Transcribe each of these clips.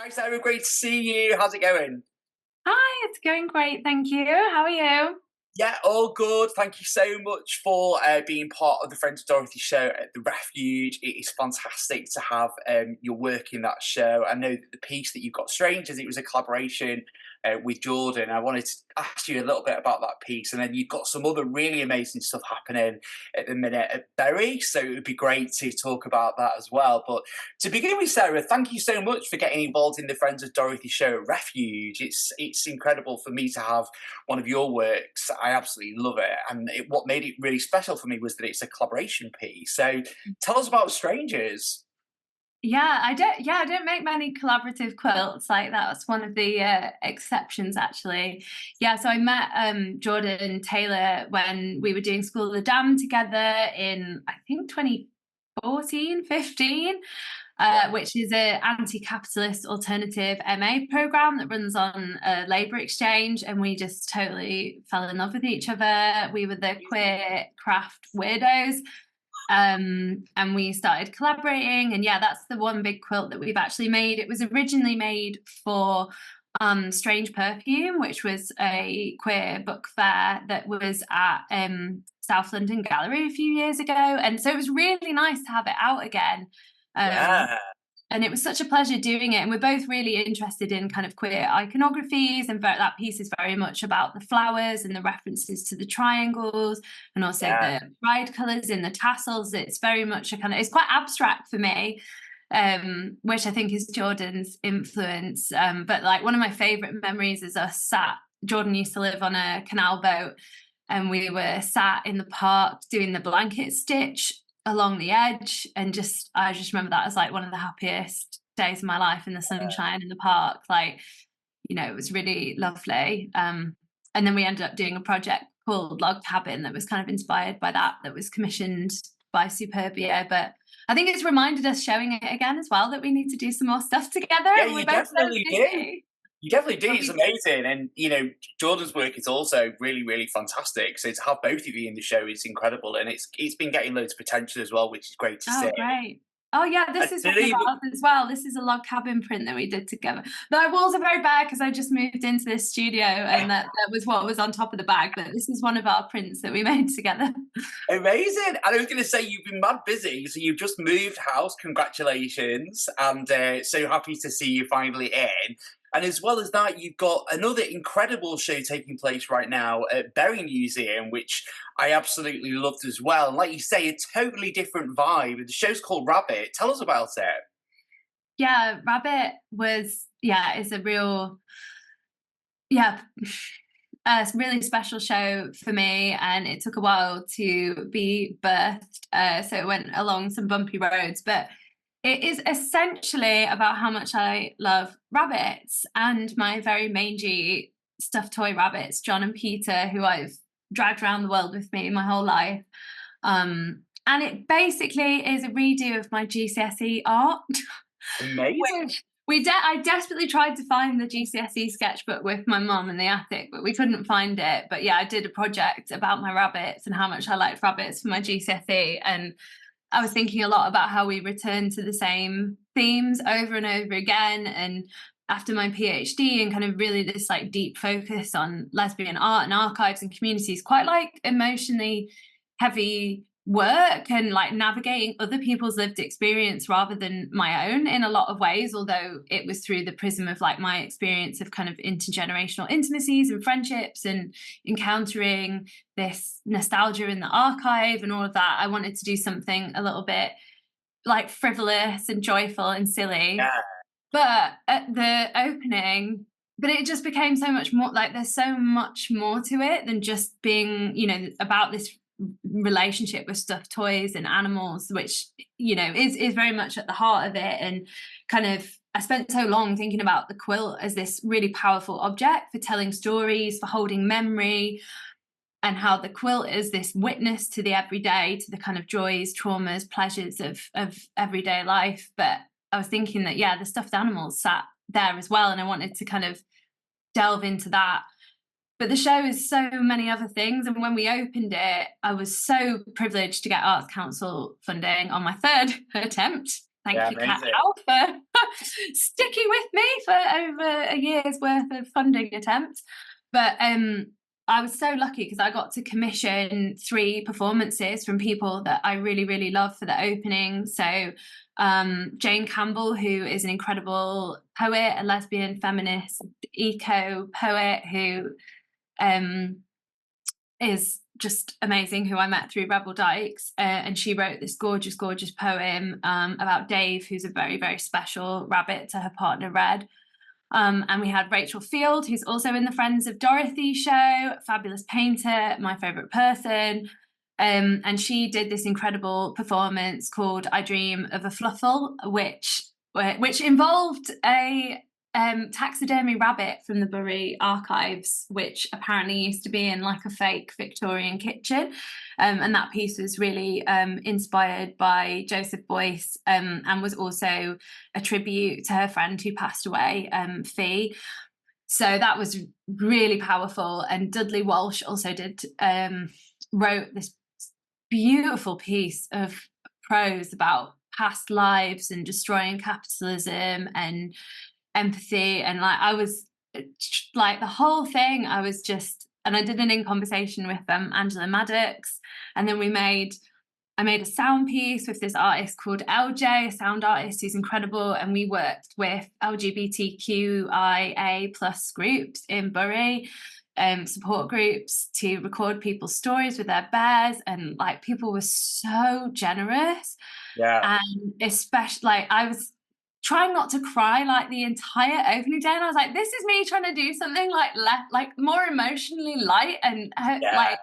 Hi Sarah, great to see you. How's it going? Hi, it's going great, thank you. How are you? Yeah, all good. Thank you so much for being part of the Friends of Dorothy show at the Refuge. It is fantastic to have your work in that show. I know that the piece that you've got, Strangers, it was a collaboration with Jordan. I wanted to ask you a little bit about that piece, and then you've got some other really amazing stuff happening at the minute at Berry. So it would be great to talk about that as well. But to begin with, Sarah, thank you so much for getting involved in the Friends of Dorothy show at Refuge. It's incredible for me to have one of your works. I absolutely love it. And what made it really special for me was that it's a collaboration piece. So tell us about Strangers. I don't make many collaborative quilts. Like that's one of the exceptions actually. Yeah, so I met Jordon Taylor when we were doing School of the Dam together in I think 2014, 15. Yeah. Which is a anti-capitalist alternative MA program that runs on a labour exchange, and we just totally fell in love with each other. We were the queer craft weirdos, and we started collaborating. And yeah, that's the one big quilt that we've actually made. It was originally made for Strange Perfume, which was a queer book fair that was at South London Gallery a few years ago, and so it was really nice to have it out again. Um, Yeah. and it was such a pleasure doing it. And we're both really interested in kind of queer iconographies, and that piece is very much about the flowers and the references to the triangles, and also Yeah. the pride colours in the tassels. It's very much a kind of, it's quite abstract for me, which I think is Jordan's influence. But like one of my favourite memories is us sat. Jordan used to live on a canal boat, and we were sat in the park doing the blanket stitch along the edge, and I just remember that as like one of the happiest days of my life in the sunshine in the park. Like, it was really lovely. And then we ended up doing a project called Log Cabin that was kind of inspired by that was commissioned by Superbia. But I think it's reminded us, showing it again as well, that we need to do some more stuff together, Yeah, and we're you both so definitely do. busy. You definitely do. But It's amazing. And, Jordan's work is also really, really fantastic. So to have both of you in the show is incredible. And it's been getting loads of potential as well, which is great to see. Oh, great. Oh, yeah, I this is one of believe ours as well. This is a log cabin print that we did together. The walls are very bad because I just moved into this studio, and that was what was on top of the bag. But this is one of our prints that we made together. amazing. And I was going to say, you've been mad busy. So you've just moved house. Congratulations. And so happy to see you finally in. And as well as that, you've got another incredible show taking place right now at Berry Museum, which I absolutely loved as well. And like you say, a totally different vibe. The show's called Rabbit. Tell us about it. Yeah, Rabbit was, is a real, yeah, a really special show for me, and it took a while to be birthed. So it went along some bumpy roads, but it is essentially about how much I love rabbits and my very mangy stuffed toy rabbits, John and Peter, who I've dragged around the world with me my whole life. And it basically is a redo of my GCSE art, Amazing. which I desperately tried to find the GCSE sketchbook with my mum in the attic, but we couldn't find it. But yeah, I did a project about my rabbits and how much I liked rabbits for my GCSE, and I was thinking a lot about how we return to the same themes over and over again. And after my PhD, and kind of really this like deep focus on lesbian art and archives and communities, quite like emotionally heavy work, and like navigating other people's lived experience rather than my own in a lot of ways, although it was through the prism of like my experience of kind of intergenerational intimacies and friendships, and encountering this nostalgia in the archive and all of that. I wanted to do something a little bit like frivolous and joyful and silly. Yeah. But at the opening, but it just became so much more, like there's so much more to it than just being, about this relationship with stuffed toys and animals, which, is very much at the heart of it. And kind of, I spent so long thinking about the quilt as this really powerful object for telling stories, for holding memory, and how the quilt is this witness to the everyday, to the kind of joys, traumas, pleasures of everyday life. But I was thinking that, the stuffed animals sat there as well, and I wanted to kind of delve into that. But the show is so many other things, and when we opened it, I was so privileged to get Arts Council funding on my third attempt. Yeah, Thank you, Cat amazing. Alpha. sticking with me for over a year's worth of funding attempts. But I was so lucky because I got to commission 3 performances from people that I really, really love for the opening. So Jane Campbell, who is an incredible poet, a lesbian feminist, eco poet who is just amazing, who I met through Rebel Dykes, and she wrote this gorgeous, gorgeous poem about Dave, who's a very, very special rabbit to her partner Red. And we had Rachel Field, who's also in the Friends of Dorothy show, fabulous painter, my favourite person. And she did this incredible performance called I Dream of a Fluffle, which involved a taxidermy rabbit from the Bury archives, which apparently used to be in like a fake Victorian kitchen. And that piece was really inspired by Joseph Boyce, and was also a tribute to her friend who passed away, Fee. So that was really powerful. And Dudley Walsh also wrote this beautiful piece of prose about past lives and destroying capitalism and empathy. And like I was like the whole thing, I was just, and I did an in conversation with Angela Maddox, and then I made a sound piece with this artist called LJ, a sound artist who's incredible, and we worked with LGBTQIA plus groups in Bury, support groups, to record people's stories with their bears, and like people were so generous. Yeah. And especially like I was trying not to cry like the entire opening day, and I was like, this is me trying to do something like more emotionally light, and like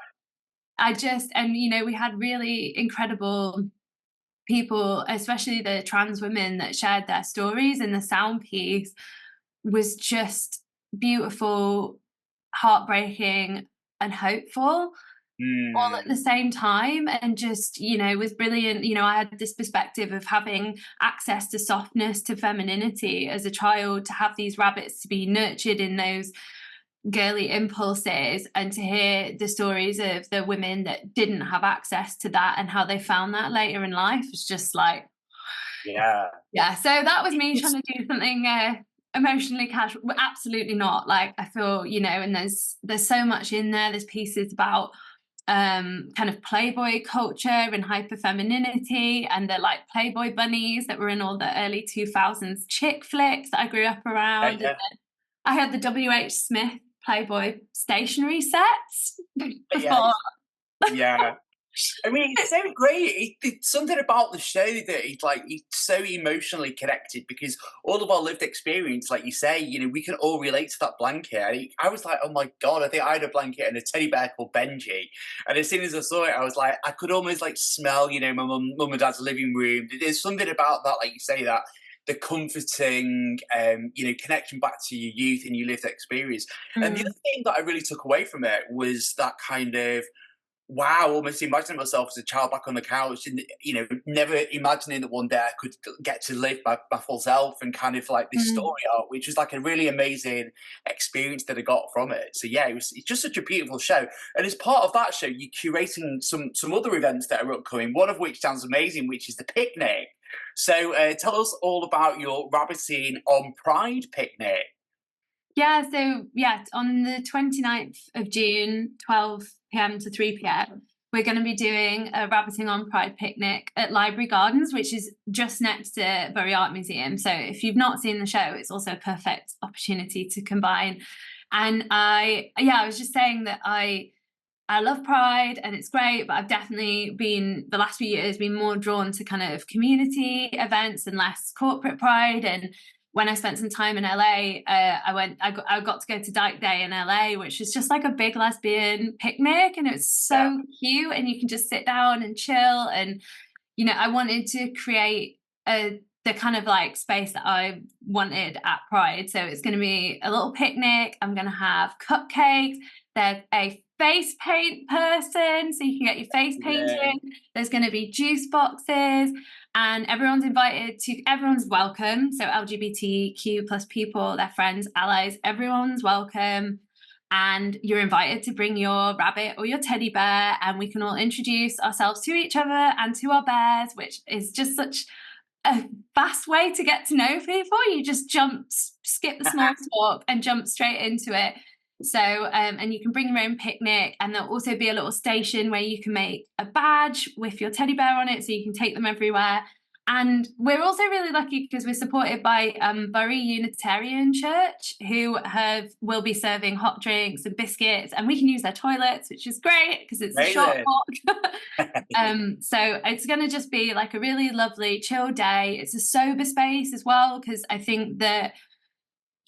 I just, and you know, we had really incredible people, especially the trans women that shared their stories, and the sound piece was just beautiful, heartbreaking and hopeful all at the same time, and just, you know, was brilliant. You know, I had this perspective of having access to softness, to femininity as a child, to have these rabbits, to be nurtured in those girly impulses, and to hear the stories of the women that didn't have access to that and how they found that later in life was just like, yeah. So that was me trying to do something emotionally casual. Well, absolutely not. Like I feel, you know, and there's so much in there. There's pieces about kind of Playboy culture and hyper femininity, and the like Playboy bunnies that were in all the early 2000s chick flicks that I grew up around. And then I had the W.H. Smith Playboy stationery sets before. Yeah. I mean, it's so great. It's something about the show that it's so emotionally connected, because all of our lived experience, like you say, you know, we can all relate to that blanket. I was like, oh my God, I think I had a blanket and a teddy bear called Benji. And as soon as I saw it, I was like, I could almost like smell, you know, my mum and dad's living room. There's something about that, like you say, that the comforting, you know, connection back to your youth and your lived experience. And the other thing that I really took away from it was that kind of, wow, almost imagining myself as a child back on the couch, and you know, never imagining that one day I could get to live my full self, and kind of like this story arc, which was like a really amazing experience that I got from it. So yeah, it's just such a beautiful show. And as part of that show, you're curating some other events that are upcoming, one of which sounds amazing, which is the picnic. So tell us all about your Rabbiting on Pride picnic. Yeah, so yeah, on the 29th of June, 12 p.m. to 3 p.m, we're going to be doing a Rabbiting on Pride picnic at Library Gardens, which is just next to Bury Art Museum. So if you've not seen the show, it's also a perfect opportunity to combine. And I was just saying that I love Pride and it's great, but I've definitely been, the last few years, been more drawn to kind of community events and less corporate Pride. And when I spent some time in LA, I got to go to Dyke Day in LA, which is just like a big lesbian picnic, and it was so cute, and you can just sit down and chill. And you know, I wanted to create the kind of like space that I wanted at Pride. So it's going to be a little picnic. I'm going to have cupcakes. There's a face paint person, so you can get your face painted. There's going to be juice boxes, and everyone's welcome. So LGBTQ plus people, their friends, allies, everyone's welcome. And you're invited to bring your rabbit or your teddy bear, and we can all introduce ourselves to each other and to our bears, which is just such a fast way to get to know people. You just skip the small talk and jump straight into it. So, and you can bring your own picnic, and there'll also be a little station where you can make a badge with your teddy bear on it, so you can take them everywhere. And we're also really lucky because we're supported by Bury Unitarian Church, who will be serving hot drinks and biscuits, and we can use their toilets, which is great because it's a short walk. So it's going to just be like a really lovely, chill day. It's a sober space as well, because I think that,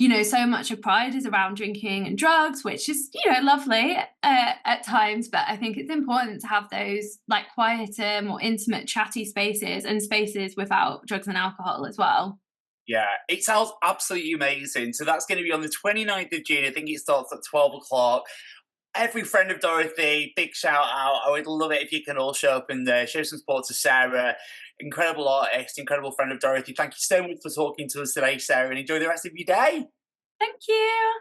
you know, so much of Pride is around drinking and drugs, which is, you know, lovely at times. But I think it's important to have those like quieter, more intimate, chatty spaces, and spaces without drugs and alcohol as well. Yeah, it sounds absolutely amazing. So that's going to be on the 29th of June. I think it starts at 12 o'clock. Every friend of Dorothy, big shout out. I would love it if you can all show up and show some support to Sarah. Incredible artist, incredible friend of Dorothy. Thank you so much for talking to us today, Sarah, and enjoy the rest of your day. Thank you.